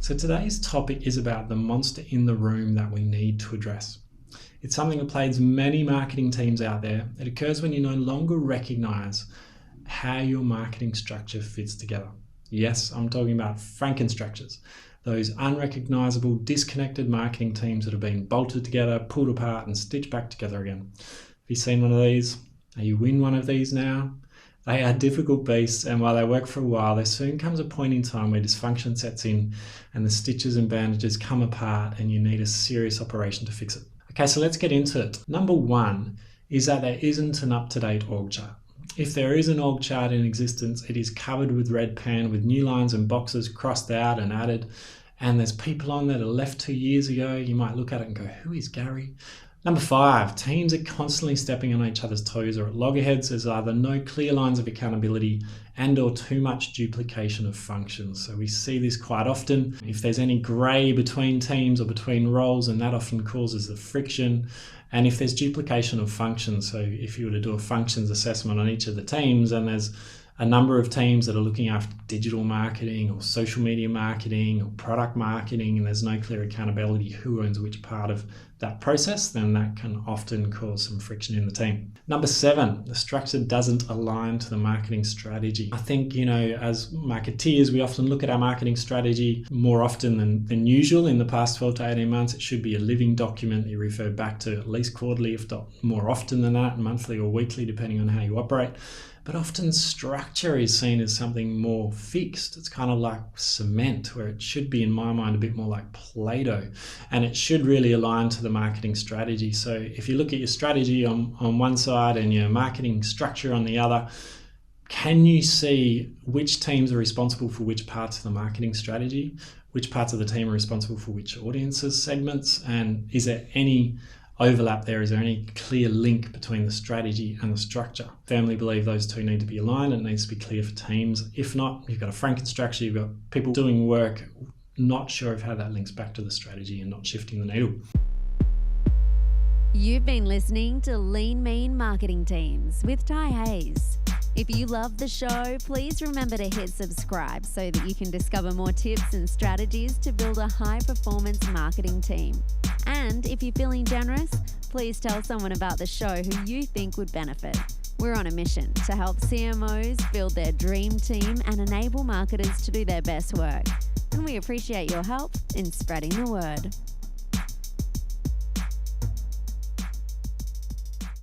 So today's topic is about the monster in the room that we need to address. It's something that plagues many marketing teams out there. It occurs when you no longer recognize how your marketing structure fits together. Yes, I'm talking about Frankenstructures, those unrecognizable, disconnected marketing teams that have been bolted together, pulled apart, and stitched back together again. Have you seen one of these? Are you in one of these now? They are difficult beasts, and while they work for a while, there soon comes a point in time where dysfunction sets in and the stitches and bandages come apart and you need a serious operation to fix it. Okay, so let's get into it. Number one is that there isn't an up-to-date org chart. If there is an org chart in existence, it is covered with red pen with new lines and boxes crossed out and added, and there's people on there that left 2 years ago. You might look at it and go, who is Gary? Number five, teams are constantly stepping on each other's toes, or at loggerheads there's either no clear lines of accountability and or too much duplication of functions. So we see this quite often. If there's any grey between teams or between roles, and that often causes the friction. And if there's duplication of functions, so if you were to do a functions assessment on each of the teams and there's a number of teams that are looking after digital marketing or social media marketing or product marketing, and there's no clear accountability who owns which part of that process, then that can often cause some friction in the team. Number seven, the structure doesn't align to the marketing strategy. I think, as marketeers, we often look at our marketing strategy more often than usual. In the past 12 to 18 months, it should be a living document that you refer back to at least quarterly, if not more often than that, monthly or weekly, depending on how you operate. But often structure is seen as something more fixed. It's kind of like cement, where it should be, in my mind, a bit more like Play-Doh, and it should really align to the marketing strategy. So if you look at your strategy on one side and your marketing structure on the other, can you see which teams are responsible for which parts of the marketing strategy, which parts of the team are responsible for which audiences, segments, and is there any overlap there? Is there any clear link between the strategy and the structure? I firmly believe those two need to be aligned. It needs to be clear for teams. If not, you've got a Frankenstructure, you've got people doing work, not sure of how that links back to the strategy and not shifting the needle. You've been listening to Lean Mean Marketing Teams with Ty Hayes. If you love the show, please remember to hit subscribe so that you can discover more tips and strategies to build a high-performance marketing team. And if you're feeling generous, please tell someone about the show who you think would benefit. We're on a mission to help CMOs build their dream team and enable marketers to do their best work. And we appreciate your help in spreading the word.